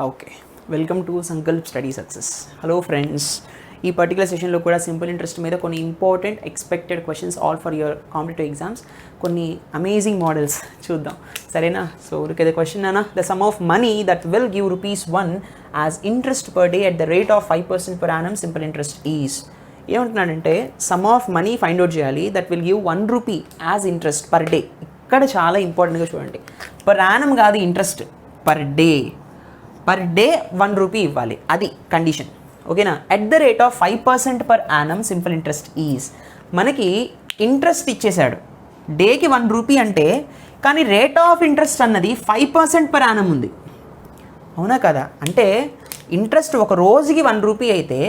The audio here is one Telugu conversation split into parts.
Okay, welcome to Sankalp study success. Hello friends, ఈ పర్టికులర్ సెషన్లో కూడా సింపుల్ ఇంట్రెస్ట్ మీద కొన్ని important expected questions all for your competitive exams, కొన్ని అమేజింగ్ మోడల్స్ చూద్దాం, సరేనా? సో ఊరికే క్వశ్చన్ అన్నా, the sum of money that will give ₹1 as interest per day at the rate of 5% per annum simple interest is. ఏమంటున్నాడంటే sum of money find out చేయాలి that will give ₹1 as interest per day. ఇక్కడ చాలా ఇంపార్టెంట్గా చూడండి, పర్ యానం కాదు, ఇంట్రెస్ట్ పర్ డే ₹1 ఇవ్వాలి, అది కండిషన్. ఓకేనా? At the rate of 5% per annum simple interest is. మనకి ఇంట్రెస్ట్ ఇచ్చేశాడు, డేకి ₹1 అంటే, కానీ రేట్ ఆఫ్ ఇంట్రెస్ట్ అన్నది 5% per annum ఉంది. అవునా కదా? అంటే ఇంట్రెస్ట్ ఒక రోజుకి ₹1 అయితే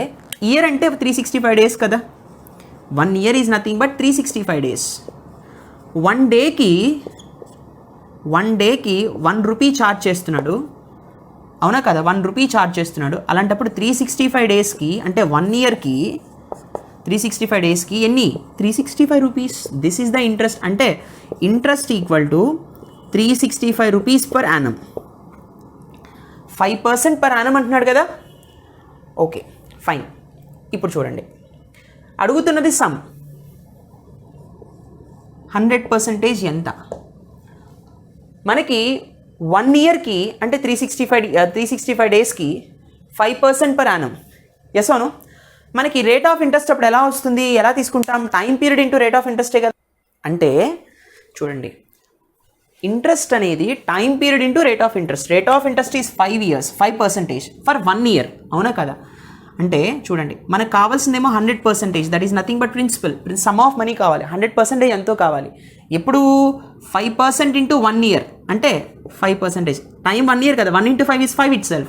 ఇయర్ అంటే 365 days కదా. 1 year is nothing but 365 days. One డేకి ₹1 ఛార్జ్ చేస్తున్నాడు, అవునా కదా? ₹1 ఛార్జ్ చేస్తున్నాడు. అలాంటప్పుడు 365 daysకి అంటే 1 yearకి 365 daysకి ఎన్ని? ₹365. This is the interest. అంటే interest equal to ₹365 per annum. 5% per annum అంటున్నాడు కదా. Okay fine. ఇప్పుడు చూడండి, అడుగుతున్నది సమ్. 100% ఎంత? మనకి 1 yearకి అంటే 365 daysకి 5% per annum. ఎస్ అవును. మనకి రేట్ ఆఫ్ ఇంట్రెస్ట్ అప్పుడు ఎలా వస్తుంది, ఎలా తీసుకుంటాం? Time period into rate of ఇంట్రెస్టే కదా. అంటే చూడండి, ఇంట్రెస్ట్ అనేది time period into rate of interest. Rate of interest is 5 years, 5% for 1 year. అవునా కదా? అంటే చూడండి, మనకు కావాల్సిందేమో 100%, that is nothing but principal. Sum of money కావాలి, 100% ఎంతో కావాలి. ఎప్పుడు 5% ఇంటూ 1 year అంటే 5%. టైం 1 year కదా, 1 into 5 is 5 itself.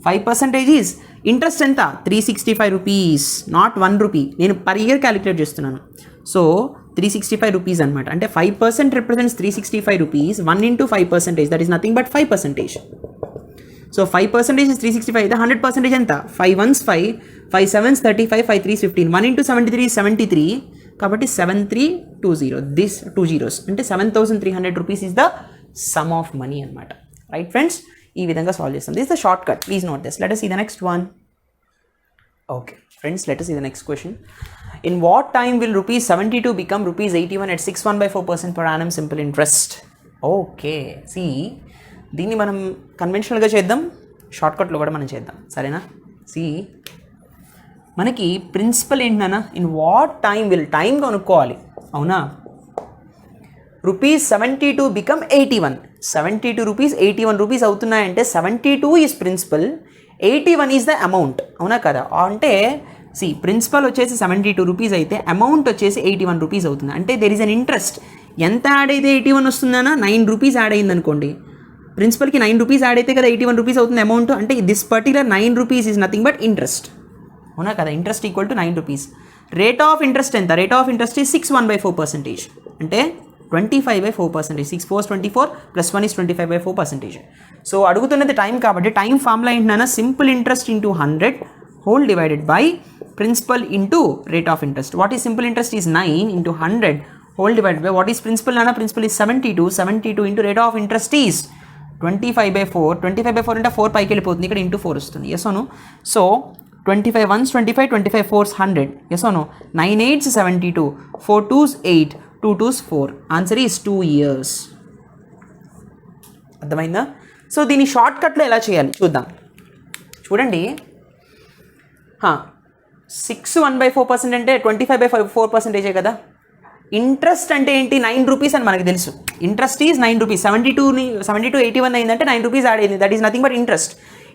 5% is interest ఎంత? ₹365, నాట్ ₹1. నేను పర్ ఇయర్ క్యాలిక్యులేట్ చేస్తున్నాను. సో ₹365 అనమాట. అంటే 5% represents ₹365. 1 into 5%, that is nothing but 5%. So 5% is 365 అయితే 100% ఎంత? 5 ones 5, 5 sevens 35, 5 3s 15. 1 into 73 is 73. కాబట్టి 7320, దిస్ 2 zeros అంటే ₹7,300 is the sum of money అనమాట. రైట్ ఫ్రెండ్స్, ఈ విధంగా సాల్వ్ చేస్తాం. This the short cut, please note this. Let us see the next one. Okay friends, let us see the next question. In what time will ₹72 become ₹81 at 6.14% per annum simple interest? Okay, see దీన్ని మనం కన్వెన్షనల్గా చేద్దాం, షార్ట్కట్లో కూడా మనం చేద్దాం, సరేనా? సి మనకి ప్రిన్సిపల్ ఏంటన్నా, in what time will, time కనుక్కోవాలి. అవునా? ₹72 బికమ్ 81. ₹72 ₹81 అవుతున్నాయంటే 72 is principal, 81 is the amount. అవునా కదా? అంటే సి ప్రిన్సిపల్ వచ్చేసి ₹72 అయితే అమౌంట్ వచ్చేసి ₹81 అవుతుంది. అంటే దెర్ ఈజ్ అన్ ఇంట్రెస్ట్. ఎంత యాడ్ అయితే 81 వస్తుందన్నా? ₹9 యాడ్ అయింది అనుకోండి. ప్రిన్సిపల్కి ₹9 యాడ్ అయితే కదా ₹81 అవుతుంది అమౌంట్. అంటే this particular ₹9 is nothing but interest. అవునా కదా? Interest equal to ₹9. Rate of interest ఎంత? Rate of interest is 6/1/4%. అంటే 25/4%. 6 4 24 + 1 is 25/4%. సో అడుగుతున్నది టైం కాబట్టి టైం ఫార్ములా ఏంటన్నా, simple interest into 100 whole divided by principal into rate of interest. What is simple interest is 9 into 100 whole divided by what is principal అన్న? Principal is 72 into rate of interest is 25/4. 25/4 అంటే 4 పైకి వెళ్ళిపోతుంది, ఇక్కడ ఇంటూ 4 వస్తుంది. ఎస్ అవును. So 25 ones 25, 25 fours 100. ఎస్ అవును. 9 8s 72, 4 2s 8, 2 2s 4. Answer is 2 years. అర్థమైందా? సో దీన్ని షార్ట్ కట్లో ఎలా చేయాలి చూద్దాం. చూడండి, 6 1/4% అంటే 25/4% కదా. ఇంట్రెస్ట్ అంటే ఏంటి? ₹9 అని మనకు తెలుసు. Interest is ₹9. 72 81 అయిందంటే ₹9 యాడ్ అయింది, that is nothing but interest.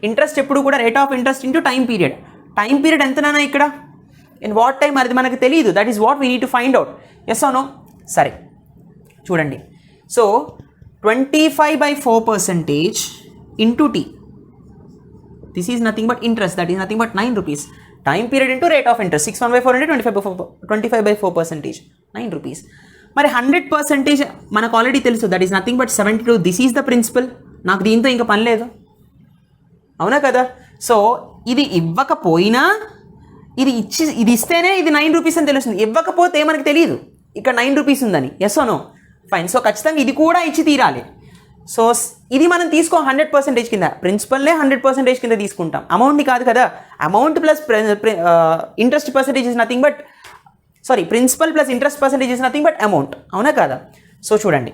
Interest ఎప్పుడు కూడా rate of interest into time period. Time period ఎంతనా ఇక్కడ? ఇన్ వాట్ టైం అది మనకు తెలియదు. That is what we need to find out. Yes అవును. సరే చూడండి, so 25/4% into T, this is nothing but interest, that is nothing but ₹9. Time period into rate of interest 6/4 అంటే 25/4%, ₹9. మరి 100% మనకు ఆల్రెడీ తెలుసు, that is nothing but 72. This is the principal. నాకు దీంతో ఇంకా పని లేదు. అవునా కదా? సో ఇది ఇవ్వకపోయినా ఇది ఇస్తేనే ఇది ₹9 అని తెలుస్తుంది. ఇవ్వకపోతే మనకు తెలియదు ఇక్కడ ₹9 ఉందని. Yes or no? Fine. So ఖచ్చితంగా ఇది కూడా ఇచ్చి తీరాలి. సో ఇది మనం తీసుకో 100% కింద, ప్రిన్సిపల్నే 100% కింద తీసుకుంటాం, అమౌంట్ని కాదు కదా. Amount plus interest percentage is nothing but, sorry, principal plus interest percentage is nothing but amount, అవునా కదా. సో చూడండి,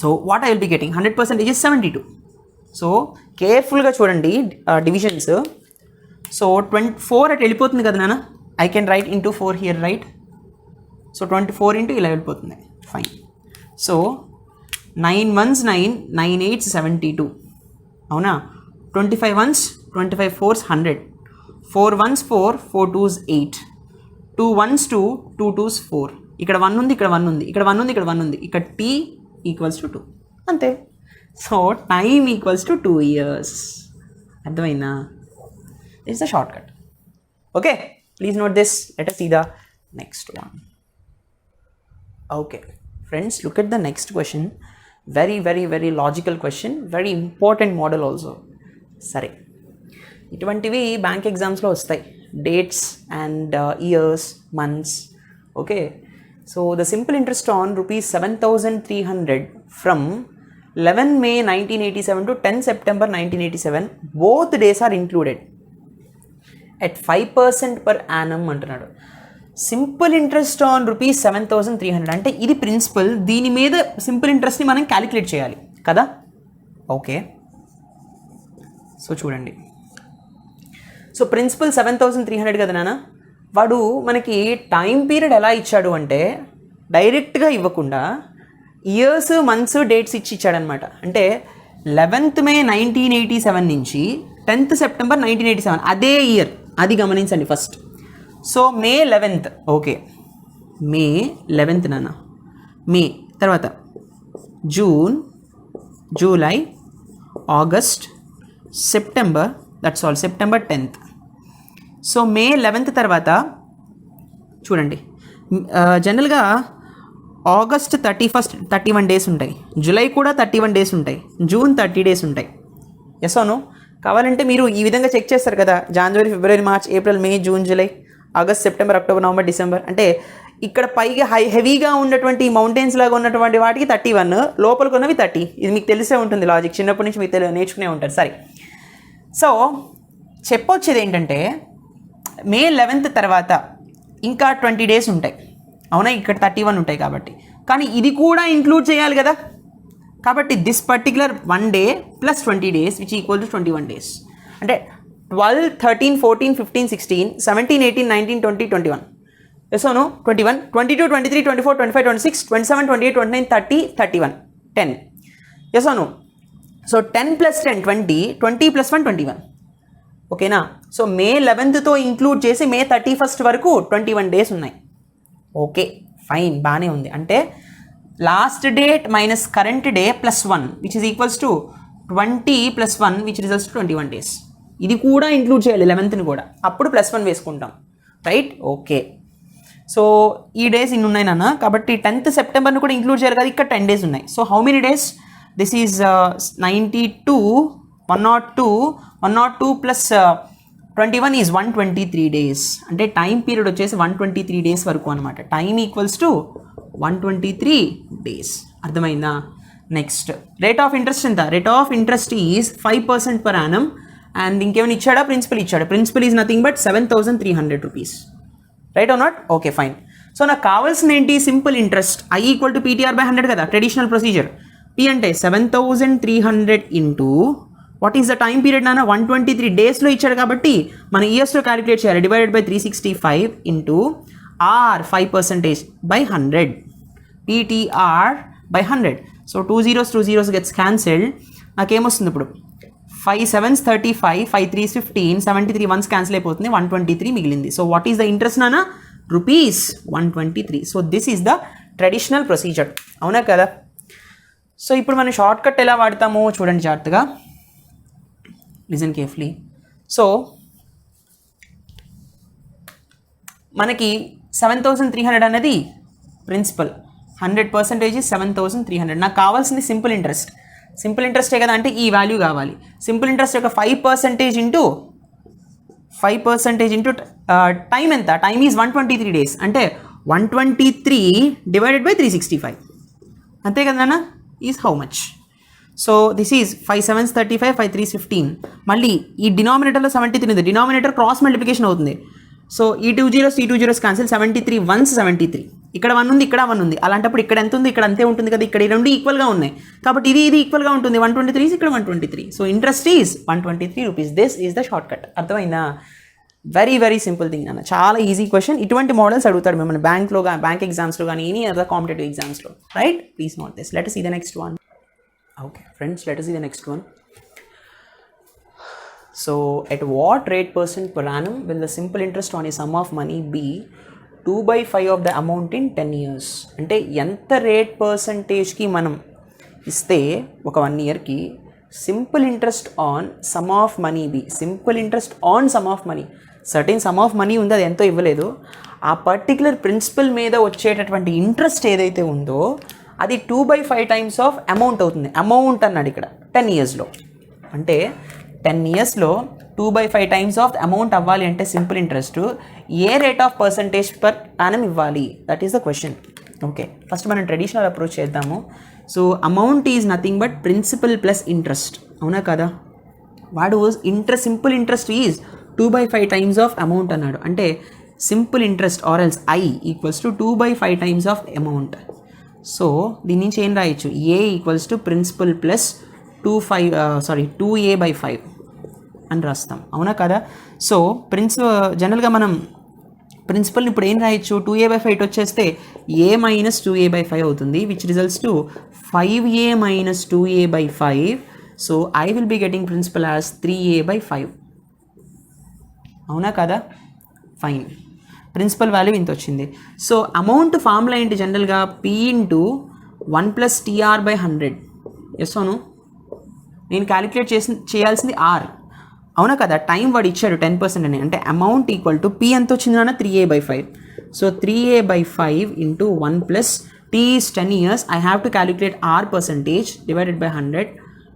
so what I will be getting, 100% is 72. So కేర్ఫుల్గా చూడండి డివిజన్స్. సో 24 అటు వెళ్ళిపోతుంది కదా నాన్న, I can write into 4 here, right. So 24 into ఇలా వెళ్ళిపోతుంది, ఫైన్. సో 9 1s 9, 9 8s 72, అవునా. 25 1s 25 4s 100, 4 1s 4, 4 2s 8, 2 1s 2, 2 2s 4. ఇక్కడ 1 ఉంది, ఇక్కడ 1 ఉంది, ఇక్కడ 1 ఉంది, ఇక్కడ 1 ఉంది, ఇక్కడ t ఈక్వల్స్ టు 2, అంతే. So time equals to 2 years. అర్థమైందా? It's the short cut. Okay, please note this. Let us see the next one. Okay friends, look at the next question. Very very very logical question, very important model also. సరే, ఇటువంటివి బ్యాంక్ ఎగ్జామ్స్లో వస్తాయి, dates and years, months. Okay, so the simple interest on ₹7,300 from 11 May 1987 to 10 September 1987, both days are included at 5% per annum అంటున్నాడు. సింపుల్ ఇంట్రెస్ట్ ఆన్ ₹7,300 అంటే ఇది ప్రిన్సిపల్, దీని మీద సింపుల్ ఇంట్రెస్ట్ని మనం క్యాలిక్యులేట్ చేయాలి కదా. ఓకే, సో చూడండి, సో ప్రిన్సిపల్ 7,300 కదా నాన్న, వాడు మనకి టైం పీరియడ్ ఎలా ఇచ్చాడు అంటే డైరెక్ట్గా ఇవ్వకుండా ఇయర్స్, మంత్స్, డేట్స్ ఇచ్చాడనమాట. అంటే 11th May 1987 నుంచి 10th September 1987, అదే ఇయర్, అది గమనించండి first. So May 11th, okay, May 11th నాన్న, మే తర్వాత June, July, August, September, that's all, September 10th. So May 11th తర్వాత చూడండి, జనరల్గా ఆగస్ట్ 31st 31 డేస్ ఉంటాయి, జూలై కూడా 31 డేస్ ఉంటాయి, జూన్ 30 డేస్ ఉంటాయి. ఎస్ అవును, కావాలంటే మీరు ఈ విధంగా చెక్ చేస్తారు కదా, జనవరి, ఫిబ్రవరి, March, April, May, June, July, August, September, October, November, December. అంటే ఇక్కడ పైగా హెవీగా ఉన్నటువంటి మౌంటైన్స్ లాగా ఉన్నటువంటి వాటికి 31, లోపలికి ఉన్నవి 30. ఇది మీకు తెలిసే ఉంటుంది లాజిక్, చిన్నప్పటి నుంచి మీకు నేర్చుకునే ఉంటారు. సరే, సో చెప్పొచ్చేది ఏంటంటే May 11th తర్వాత ఇంకా 20 డేస్ ఉంటాయి, అవునా, ఇక్కడ 31 ఉంటాయి కాబట్టి. కానీ ఇది కూడా ఇంక్లూడ్ చేయాలి కదా, కాబట్టి this particular 1 day plus 20 days which equal to 21 days. అంటే 12, 13, 14, 15, 16, 17, 18, 19, 20, 21. ఎస్ అవును, 21, 22, 23, 24, 25, 26, 27, 28, 29, 30, 31, 10. ఎస్ అవును. సో 10 + 10 20, 20 + 1 21. ఓకేనా. సో May 11thతో ఇంక్లూడ్ చేసి May 31st వరకు 21 డేస్ ఉన్నాయి. ఓకే ఫైన్, బాగానే ఉంది. అంటే last date minus current day plus 1 which is equals to 20 + 1 which results to 21 days. ఇది కూడా ఇంక్లూడ్ చేయాలి 11th కూడా, అప్పుడు +1 వేసుకుంటాం, రైట్. ఓకే, సో ఈ డేస్ ఇన్ని ఉన్నాయి నాన్న, కాబట్టి 10th September కూడా ఇంక్లూడ్ చేయాలి కదా, ఇక్కడ 10 డేస్ ఉన్నాయి. So how many days, this is 92, 102 plus 21 is 123 days. అంటే టైం పీరియడ్ వచ్చేసి 123 డేస్ వరకు అనమాట. Time equals to 123 days. అర్థమైందా? నెక్స్ట్ రేట్ ఆఫ్ ఇంట్రెస్ట్ ఎంత? Rate of interest is 5% per annum. And ఇంకేమైనా ఇచ్చాడా? ప్రిన్సిపల్ ఇచ్చాడు. Principal is nothing but 7,300 rupees. Right or not? Okay fine. So నాకు కావాల్సిన ఏంటి? Simple interest. I equal to PTR/100 కదా, ట్రెడిషనల్ ప్రొసీజర్. P అంటే 7,300 into what is the time period నాన్న? 123 డేస్లో ఇచ్చాడు కాబట్టి మన ఇయర్స్లో క్యాలిక్యులేట్ చేయాలి. డివైడెడ్ బై 365 ఇంటూ R 5% బై 100. PTR/100. So 2 zeros gets cancelled. నాకేమొస్తుంది ఇప్పుడు? 5 7s 35, 5 3s 15, 73 1s క్యాన్సిల్ అయిపోతుంది, 123 మిగిలింది. So what is the interest నాన్న? ₹123. So this is the traditional procedure. అవునా కదా? సో ఇప్పుడు మనం షార్ట్ కట్ ఎలా వాడతామో చూడండి జాగ్రత్తగా. Listen carefully. సో మనకి 7,300 అనేది ప్రిన్సిపల్, 100% 7,300. నాకు కావాల్సింది సింపుల్ ఇంట్రెస్ట్. సింపుల్ ఇంట్రెస్టే కదా, అంటే ఈ వాల్యూ కావాలి. సింపుల్ ఇంట్రెస్ట్ యొక్క 5% ఇంటూ 5% ఇంటూ టైం ఎంత? Time is 123 days. అంటే 123 డివైడెడ్ బై 365. అంతే కదా నాన్న? Is how much? So this is 5 7s 35, 5 3s 15. మళ్ళీ ఈ డినామినేటర్లో 73 ఉంది, డినామినేటర్ క్రాస్ మల్టిప్లికేషన్ అవుతుంది. సో ఈ 2 zeros ఈ 2 zeros క్యాన్సిల్, 73 1s 73. ఇక్కడ 1 ఉంది, ఇక్కడ 1 ఉంది. అలాంటప్పుడు ఇక్కడ ఎంత ఉంది, ఇక్కడ అంతే ఉంటుంది కదా. ఇక్కడ ఈ రెండు ఈక్వల్గా ఉన్నాయి కాబట్టి ఇది ఈక్వల్గా ఉంటుంది. 123 ఇక్కడ 123. So interest is 123 rupees. This is the short cut. అర్థమైందా? వెరీ వెరీ సింపుల్ థింగ్ అన్న, చాలా ఈజీ క్వశ్చన్. ఇటువంటి మోడల్స్ అడుగుతాడు మిమ్మల్ని బ్యాంక్లో, బ్యాంక్ ఎగ్జామ్స్లో కానీ ఎనీ అదర్ కాంపిటేటివ్ ఎగ్జామ్స్లో, right? Please note this. Let us see the next one. Okay friends, let us see the next one. So at what rate percent per annum will the simple interest on a sum of money be 2/5 of the amount in 10 years? అంటే ఎంత రేట్ పర్సంటేజ్కి మనం ఇస్తే ఒక 1 yearకి simple interest on sum of money B, simple interest on sum of money, certain sum of money ఉంది, అది ఎంతో ఇవ్వలేదు, ఆ పర్టికులర్ ప్రిన్సిపల్ మీద వచ్చేటటువంటి ఇంట్రెస్ట్ ఏదైతే ఉందో అది 2/5 times ఆఫ్ అమౌంట్ అవుతుంది. అమౌంట్ అన్నాడు ఇక్కడ 10 yearsలో. అంటే 10 yearsలో 2/5 times ఆఫ్ అమౌంట్ అవ్వాలి అంటే సింపుల్ ఇంట్రెస్ట్ ఏ rate of percentage per annum ఇవ్వాలి? That is the question. Okay, first మనం ట్రెడిషనల్ అప్రోచ్ చేద్దాము. So amount is nothing but principal plus interest, అవునా కదా? వాడు simple interest is 2/5 times of amount అన్నాడు. అంటే simple interest or else I equals to 2/5 times of amount. So దీని నుంచి ఏం రాయొచ్చు? A equals to principal plus 2a/5 అని రాస్తాం, అవునా కదా? సో జనరల్గా మనం ప్రిన్సిపల్ని ఇప్పుడు ఏం రాయొచ్చు? 2a/5 వచ్చేస్తే a - 2a/5 అవుతుంది, which results to 5a - 2a/5. So I will be getting principal as 3a/5, అవునా కదా? ఫైన్, ప్రిన్సిపల్ వాల్యూ ఇంత వచ్చింది. సో అమౌంట్ ఫార్ములా ఏంటి? జనరల్గా p × 1 + TR/100. ఎస్ అవును, నేను క్యాలిక్యులేట్ చేయాల్సింది r, అవునా కదా? టైం వాడు ఇచ్చాడు 10% అని, అంటే అమౌంట్ ఈక్వల్ టు p ఎంత వచ్చింది నాన్న? 3a/5. So 3a/5 × 1 + t is 10 years. I have to calculate r percentage divided by 100.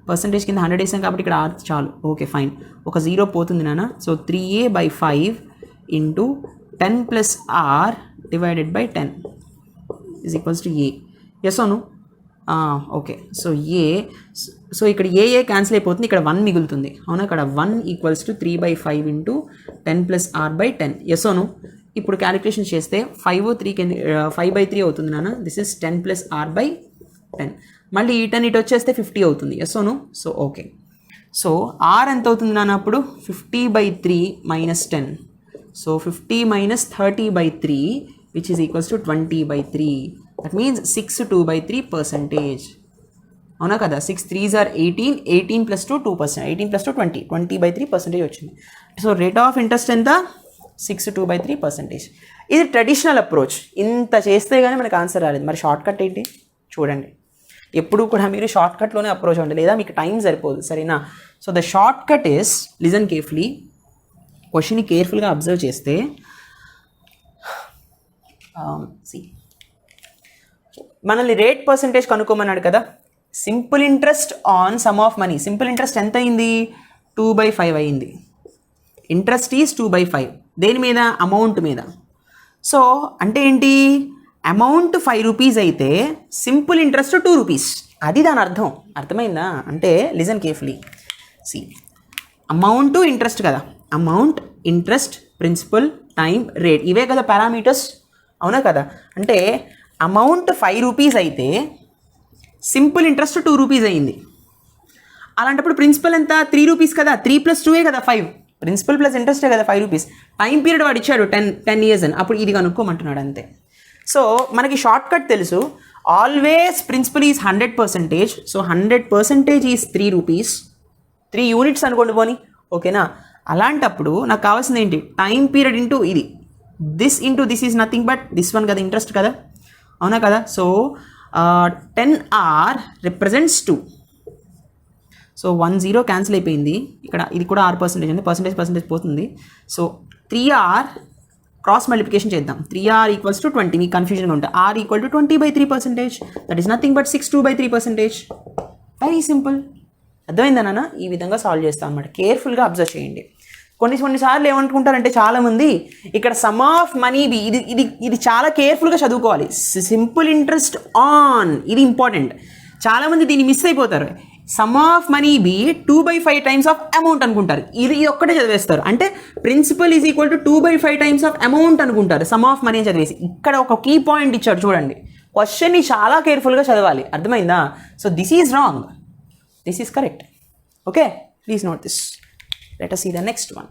Percentage కింద 100 వేసాం కాబట్టి ఇక్కడ r చాలు. ఓకే ఫైన్, ఒక 0 పోతుంది నాన్న. So 3a/5 × 10 + r divided by 10 is equals to a. Yes అవును, ఓకే. సో సో ఇక్కడ ఏ క్యాన్సిల్ అయిపోతుంది, ఇక్కడ 1 మిగులుతుంది, అవునా? ఇక్కడ 1 ఈక్వల్స్ టు 3/5 × 10 + r/10. ఎస్ అవును. ఇప్పుడు క్యాలిక్యులేషన్ చేస్తే 5/3 అవుతుంది నాన్న. This is 10 + r/10. మళ్ళీ ఈ 10 ఇటు వచ్చేస్తే 50 అవుతుంది. ఎస్ అవును. సో ఓకే, సో r ఎంత అవుతుంది నాన్న? అప్పుడు 50/3 - 10. So 50 - 30/3 which is equals to 20/3. That means 6 2/3%. అవునా కదా? 6 3s are 18, 18 + 2 2%, 18 + 2 20, 20/3% వచ్చింది. సో రేట్ ఆఫ్ ఇంట్రెస్ట్ ఎంత? 6 2/3%. ఇది ట్రెడిషనల్ అప్రోచ్. ఇంత చేస్తే కానీ మనకు ఆన్సర్ రాలేదు. మరి షార్ట్ కట్ ఏంటి చూడండి. ఎప్పుడు కూడా మీరు షార్ట్ కట్లోనే అప్రోచ్ అవ్వండి, లేదా మీకు టైం సరిపోదు, సరేనా? So the shortcut is, listen carefully, క్వశ్చన్ని కేర్ఫుల్గా అబ్జర్వ్ చేస్తే మనల్ని రేట్ పర్సంటేజ్ కనుక్కోమన్నాడు కదా. Simple interest on sum of money, simple interest ఎంత అయింది? 2/5 అయింది. ఇంట్రెస్ట్ ఈజ్ 2/5, దేని మీద? అమౌంట్ మీద. సో అంటే ఏంటి? అమౌంట్ 5 రూపీస్ అయితే సింపుల్ ఇంట్రెస్ట్ 2 రూపీస్, అది దాని అర్థం. అర్థమైందా? అంటే listen carefully, see amount interest కదా, amount interest principal time rate, ఇవే కదా పారామీటర్స్, అవునా కదా? అంటే అమౌంట్ 5 రూపీస్ అయితే సింపుల్ ఇంట్రెస్ట్ 2 రూపీస్ అయింది. అలాంటప్పుడు ప్రిన్సిపల్ ఎంత? 3 రూపీస్ కదా, 3 + 2 కదా 5, ప్రిన్సిపల్ ప్లస్ ఇంట్రెస్టే కదా 5 రూపీస్. టైం పీరియడ్ వాడు ఇచ్చాడు 10 years అని, అప్పుడు ఇది కనుక్కోమంటున్నాడు అంతే. సో మనకి షార్ట్ కట్ తెలుసు, always principal is 100%. So 100% is 3 rupees, 3 units అనుకోండి పోనీ, ఓకేనా? అలాంటప్పుడు నాకు కావాల్సింది ఏంటి? టైం పీరియడ్ ఇంటూ ఇది, this into this is nothing but this one కదా, ఇంట్రెస్ట్ కదా, అవునా కదా? So 10r represents 2. So 1 0 cancel అయిపోయింది, ఇక్కడ ఇది కూడా r% ఉంది, పర్సంటేజ్ పోతుంది. సో 3r క్రాస్ మల్టిప్లికేషన్ చేద్దాం. 3r ఈక్వల్స్ టు 20, మీకు కన్ఫ్యూజన్గా ఉంటుంది. r equal to 20/3%, that is nothing but 6 2/3%. Very simple. అర్థమైందా నాన్న? ఈ విధంగా సాల్వ్ చేస్తాం అనమాట. కేర్ఫుల్గా అబ్జర్వ్ చేయండి. కొన్నిసార్లు ఏమనుకుంటారంటే చాలామంది, ఇక్కడ సమ్ ఆఫ్ మనీ బి, ఇది చాలా కేర్ఫుల్గా చదువుకోవాలి. సింపుల్ ఇంట్రెస్ట్ ఆన్, ఇది ఇంపార్టెంట్. చాలామంది దీన్ని మిస్ అయిపోతారు. Sum of money be 2/5 times of amount అనుకుంటారు. ఇది ఒక్కటే చదివేస్తారు. అంటే principal is equal to 2/5 times of amount అనుకుంటారు, సమ్ ఆఫ్ మనీ చదివేసి. ఇక్కడ ఒక కీ పాయింట్ ఇచ్చాడు చూడండి, క్వశ్చన్ని చాలా కేర్ఫుల్గా చదవాలి, అర్థమైందా? So this is wrong, this is correct. Okay, please note this. Let us see the next one.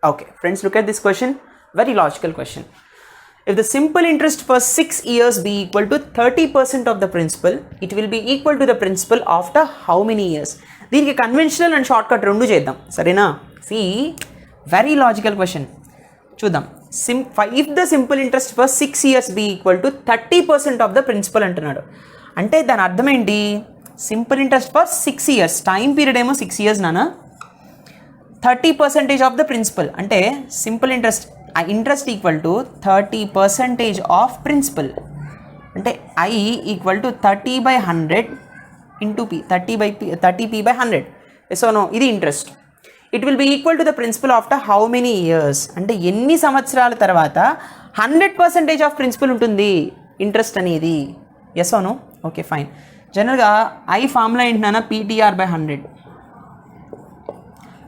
Okay, friends, look at this question. Very logical question. If the simple interest for 6 years be equal to 30% of the principal, it will be equal to the principal after how many years? దీనికి కన్వెన్షనల్ అండ్ షార్ట్ కట్ రెండు చేద్దాం, సరేనా? See, very logical question. చూద్దాం. If the simple interest for 6 years be equal to 30% of the principal అంటున్నాడు. అంటే దాని అర్థం ఏంటి? Simple interest for 6 years, time period ఏమో 6 years నానా, 30% ఆఫ్ ద ప్రిన్సిపల్ అంటే simple interest interest equal to 30% of principal. అంటే I equal to 30/100 into P, 30p/100. So no, ఇది interest. It will be equal to the principal after how many years, అంటే ఎన్ని సంవత్సరాల తర్వాత 100% ఆఫ్ ప్రిన్సిపల్ ఉంటుంది ఇంట్రెస్ట్ అనేది. Yes no? Okay, fine. జనరల్గా ఐ ఫార్ములా ఏంటన్నా, PTR/100.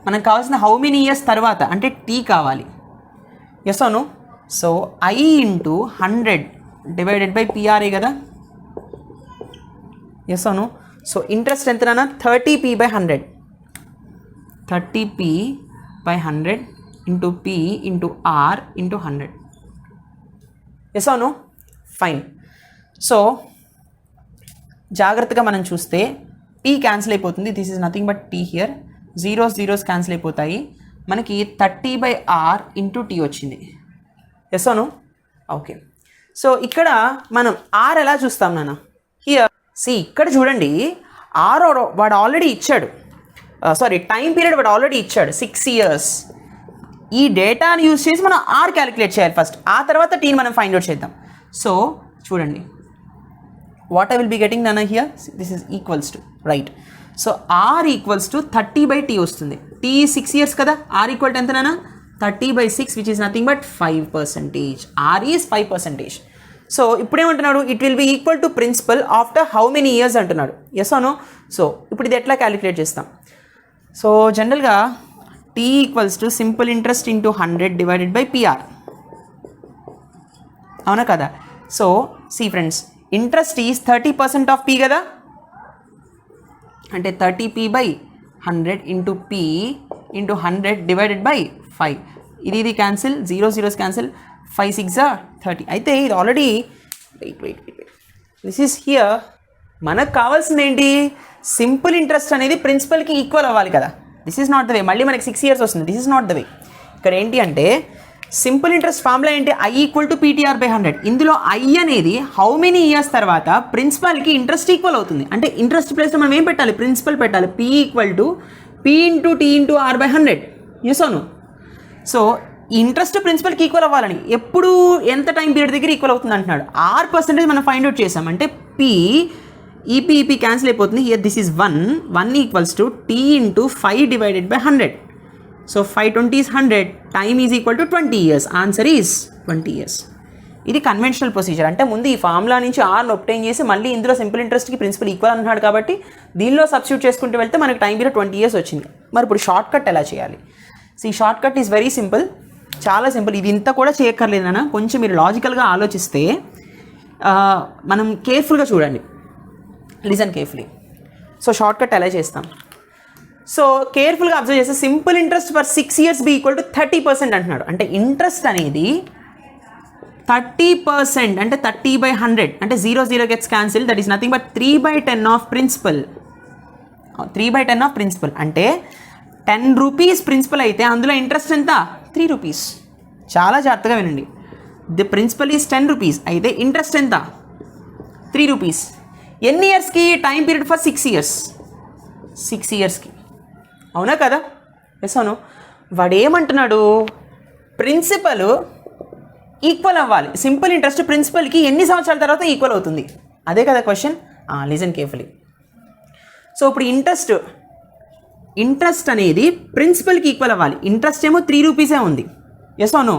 మనకు కావాల్సిన హౌ మెనీ ఇయర్స్ తర్వాత అంటే టీ కావాలి. Yes no? So I into 100 divided by P R A కదా. Yes no? సో ఇంట్రెస్ట్ ఎంతనా, 30p/100, 30p/100 into P into R into 100. Yes no? Fine. So జాగ్రత్తగా మనం చూస్తే పీ క్యాన్సిల్ అయిపోతుంది, this is nothing but T here. Zeros cancel అయిపోతాయి, మనకి 30/r ఇంటూ టీ వచ్చింది. Yes no? ఓకే. సో ఇక్కడ మనం ఆర్ ఎలా చూస్తాం నాన్న? హియర్ ఇక్కడ చూడండి, ఆర్ వాడు ఆల్రెడీ ఇచ్చాడు, సారీ టైం పీరియడ్ వాడు ఆల్రెడీ ఇచ్చాడు 6 years. ఈ డేటాని యూజ్ చేసి మనం ఆర్ క్యాలిక్యులేట్ చేయాలి ఫస్ట్, ఆ తర్వాత టీని మనం ఫైండ్ అవుట్ చేద్దాం. సో చూడండి, what I will be getting nana here, this is equals to, right? So r equals to 30/t వస్తుంది. t is 6 years కదా, r equal to ఎంత nana, 30/6, which is nothing but 5%. r is 5%. So ఇప్పుడు ఏమంటున్నాడు, it will be equal to principal after how many years అంటున్నాడు. Yes no? సో ఇప్పుడు ఇది ఎట్లా క్యాలిక్యులేట్ చేస్తాం? సో జనరల్గా t equals to simple interest into 100 divided by P R, అవునా కదా? So see friends, interest is 30% of P కదా, అంటే 30p/100 into P into 100 divided by 5. ఇది క్యాన్సిల్, జీరోస్ క్యాన్సిల్, 5 6 30. అయితే ఇది already wait this is here. మనకు కావాల్సింది ఏంటి? సింపుల్ ఇంట్రెస్ట్ అనేది ప్రిన్సిపల్కి ఈక్వల్ అవ్వాలి కదా. This is not the way. మళ్ళీ మనకి 6 years వస్తుంది, this is not the way. ఇక్కడ ఏంటి అంటే సింపుల్ ఇంట్రెస్ట్ ఫార్ములా ఏంటి, ఐ ఈక్వల్ టు PTR/100. ఇందులో ఐ అనేది హౌ మెనీ ఇయర్స్ తర్వాత ప్రిన్సిపల్కి ఇంట్రెస్ట్ ఈక్వల్ అవుతుంది. అంటే ఇంట్రెస్ట్ ప్లేస్లో మనం ఏం పెట్టాలి, ప్రిన్సిపల్ పెట్టాలి. P equal to P into T into R/100. Yes no? So interest ప్రిన్సిపల్కి ఈక్వల్ అవ్వాలని, ఎప్పుడు ఎంత టైం పీరియడ్ దగ్గర ఈక్వల్ అవుతుంది అంటున్నాడు. R% మనం ఫైండ్ అవుట్ చేసాం, అంటే పీ ఈపీ క్యాన్సిల్ అయిపోతుంది. Here this is 1 equals to T into 5 divided by 100. So 5 20 is 100, time is equal to 20 years. Answer is 20 years. ఇది కన్వెన్షనల్ ప్రొసీజర్. అంటే ముందు ఈ ఫార్ములా నుంచి ఆర్ని ఒబ్టైన్ చేసి మళ్ళీ ఇందులో సింపుల్ ఇంట్రెస్ట్కి ప్రిన్సిపల్ ఈక్వల్ అంటున్నాడు కాబట్టి దీనిలో సబ్స్టిట్యూట్ చేసుకుంటూ వెళ్తే మనకి టైం పీరియడ్ 20 years వచ్చింది. మరి ఇప్పుడు షార్ట్ కట్ ఎలా చేయాలి? సో ఈ short cut is very simple, చాలా సింపుల్. ఇది ఇంత కూడా చేయక్కర్లేదన్నా, కొంచెం మీరు లాజికల్గా ఆలోచిస్తే, మనం కేర్ఫుల్గా చూడండి, listen carefully. So short cut ఎలా చేస్తాం? సో కేర్ఫుల్గా అబ్జర్వ్ చేస్తే simple interest for 6 years be equal to 30% అంటున్నాడు. అంటే ఇంట్రెస్ట్ అనేది 30%, అంటే 30/100, అంటే 0 gets cancel, that is nothing but 3/10 of principal. 3/10 of principal అంటే 10 rupees ప్రిన్సిపల్ అయితే అందులో ఇంట్రెస్ట్ ఎంత, 3 rupees. చాలా జాగ్రత్తగా వినండి. ది ప్రిన్సిపల్ ఈజ్ 10 rupees అయితే ఇంట్రెస్ట్ ఎంత, 3 rupees. ఎన్ని ఇయర్స్కి? టైం పీరియడ్ ఫర్ 6 years, 6 yearsకి, అవునా కదా? ఎస్ అవును. వాడు ఏమంటున్నాడు, ప్రిన్సిపల్ ఈక్వల్ అవ్వాలి. సింపుల్ ఇంట్రెస్ట్ ప్రిన్సిపల్కి ఎన్ని సంవత్సరాల తర్వాత ఈక్వల్ అవుతుంది, అదే కదా క్వశ్చన్. Listen carefully. సో ఇప్పుడు ఇంట్రెస్ట్ అనేది ప్రిన్సిపల్కి ఈక్వల్ అవ్వాలి. ఇంట్రెస్ట్ ఏమో 3 rupees ఉంది. ఎస్ అవును.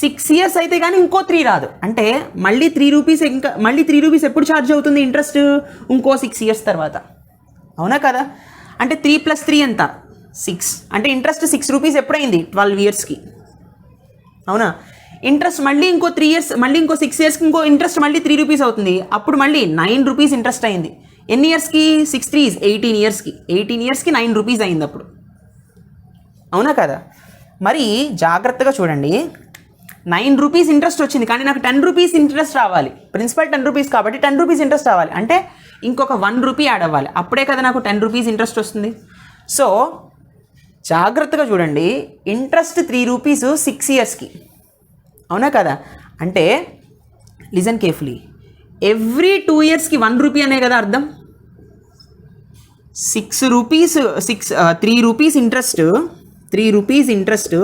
6 years అయితే కానీ ఇంకో 3 రాదు, అంటే మళ్ళీ 3 rupees, ఇంకా మళ్ళీ 3 rupees ఎప్పుడు ఛార్జ్ అవుతుంది ఇంట్రెస్ట్? ఇంకో 6 years తర్వాత. అవునా కదా? అంటే 3 + 3 ఎంత? 6. అంటే ఇంట్రెస్ట్ 6 రూపీస్ ఎప్పుడైంది? 12 ఇయర్స్కి. అవునా? ఇంట్రెస్ట్ మళ్ళీ ఇంకో 3 ఇయర్స్, మళ్ళీ ఇంకో 6 ఇయర్స్కి ఇంకో ఇంట్రెస్ట్ మళ్ళీ 3 రూపీస్ అవుతుంది. అప్పుడు మళ్ళీ 9 రూపీస్ ఇంట్రెస్ట్ అయింది. ఎన్ని ఇయర్స్కి? 6 3 18 ఇయర్స్కి. 18 ఇయర్స్కి 9 రూపీస్ అయింది అప్పుడు. అవునా కదా? మరి జాగ్రత్తగా చూడండి, 9 రూపీస్ ఇంట్రెస్ట్ వచ్చింది, కానీ నాకు 10 రూపీస్ ఇంట్రెస్ట్ రావాలి. ప్రిన్సిపల్ 10 రూపీస్ కాబట్టి 10 రూపీస్ ఇంట్రెస్ట్ రావాలి. అంటే ఇంకొక 1 రూపీ యాడ్ అవ్వాలి. అప్పుడే కదా నాకు 10 రూపీస్ ఇంట్రెస్ట్ వస్తుంది. సో జాగ్రత్తగా చూడండి, ఇంట్రెస్ట్ 3 రూపీస్ 6 ఇయర్స్కి. అవునా కదా? అంటే లిజన్ కేర్ఫుల్లీ, ఎవ్రీ 2 ఇయర్స్కి 1 రూపీ అనే కదా అర్థం. 3 రూపీస్ ఇంట్రెస్ట్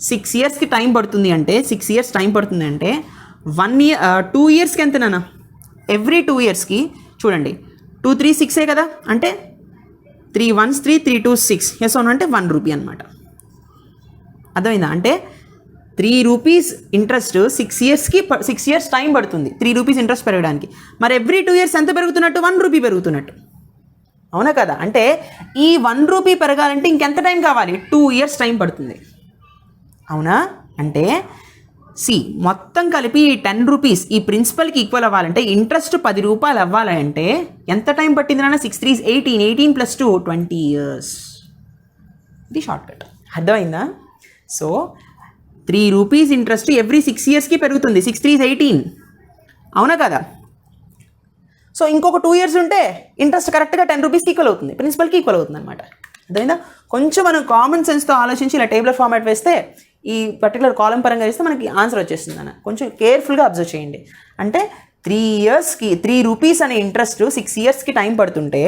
6 ఇయర్స్కి టైం పడుతుంది అంటే 6 ఇయర్స్ టైం పడుతుంది అంటే 2 ఇయర్స్కి ఎంతనా? ఎవ్రీ 2 ఇయర్స్కి చూడండి, 2 3 6 కదా, అంటే 3 1s 3 3 2s 6. ఎస్ అవును, అంటే 1 రూపీ అనమాట. అర్థమైందా? అంటే 3 రూపీస్ ఇంట్రెస్ట్ 6 ఇయర్స్ టైం పడుతుంది 3 రూపీస్ ఇంట్రెస్ట్ పెరగడానికి. మరి ఎవ్రీ 2 ఇయర్స్ ఎంత పెరుగుతున్నట్టు? 1 రూపీ పెరుగుతున్నట్టు. అవునా కదా? అంటే ఈ 1 రూపీ పెరగాలంటే ఇంకెంత టైం కావాలి? 2 ఇయర్స్ టైం పడుతుంది. అవునా? అంటే మొత్తం కలిపి ఈ 10 రూపీస్ ఈ ప్రిన్సిపల్కి ఈక్వల్ అవ్వాలంటే, ఇంట్రెస్ట్ 10 రూపాయలు అవ్వాలంటే ఎంత టైం పట్టింది నాన్న? 6 3 18, 18 + 2 20 ఇయర్స్. ఇది షార్ట్ కట్. అర్థమైందా? సో 3 రూపీస్ ఇంట్రెస్ట్ ఎవ్రీ 6 ఇయర్స్కి పెరుగుతుంది. 6 3 18. అవునా కదా? సో ఇంకొక 2 ఇయర్స్ ఉంటే ఇంట్రెస్ట్ కరెక్ట్గా 10 రూపీస్కి ఈక్వల్ అవుతుంది, ప్రిన్సిపల్కి ఈక్వల్ అవుతుంది అనమాట. అర్థమైందా? కొంచెం మనం కామన్ సెన్స్తో ఆలోచించి ఇలా టేబులర్ ఫార్మాట్ వేస్తే, ఈ పర్టికులర్ కాలం పరంగా వేస్తే మనకి ఆన్సర్ వచ్చేస్తుంది అన్న. కొంచెం కేర్ఫుల్గా అబ్జర్వ్ చేయండి. అంటే 3 రూపీస్ అనే ఇంట్రెస్ట్ 6 ఇయర్స్కి టైం పడుతుంటే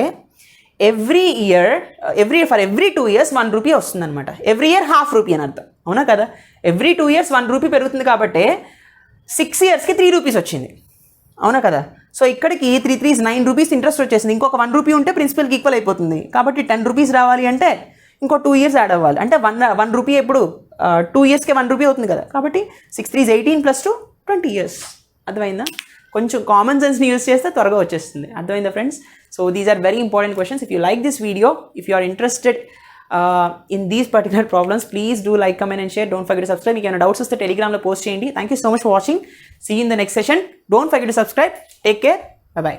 ఎవ్రీ 2 ఇయర్స్ 1 రూపీ వస్తుంది అనమాట. ఎవ్రీ ఇయర్ ½ రూపీ అని అర్థం. అవునా కదా? ఎవ్రీ 2 ఇయర్స్ 1 రూపీ పెరుగుతుంది కాబట్టి 6 ఇయర్స్కి 3 రూపీస్ వచ్చింది. అవునా కదా? సో ఇక్కడికి 3 3 9 రూపీస్ ఇంట్రెస్ట్ వచ్చేసింది. ఇంకొక 1 రూపీ ఉంటే ప్రిన్సిపల్కి ఈక్వల్ అయిపోతుంది. కాబట్టి 10 రూపీస్ రావాలి అంటే ఇంకో 2 ఇయర్స్ యాడ్ అవ్వాలి. అంటే 1 రూపీ ఎప్పుడు 2 ఇయర్స్కి 1 రూపీ అవుతుంది కదా. కాబట్టి 6 3 18 + 2 20 ఇయర్స్. అర్థమైందా? కొంచెం కామన్ సెన్స్ని యూజ్ చేస్తే త్వరగా వచ్చేస్తుంది. అర్థమైందా friends? So these are very important questions. If you like this video, if you are interested in these particular problems, please do like, comment and share. Don't forget to subscribe. మీకు ఏమైనా డౌట్స్ వస్తే టెలిగ్రామ్లో పోస్ట్ చేయండి. Thank you so much for watching. See you in the next session. Don't forget to subscribe. Take care. Bye by.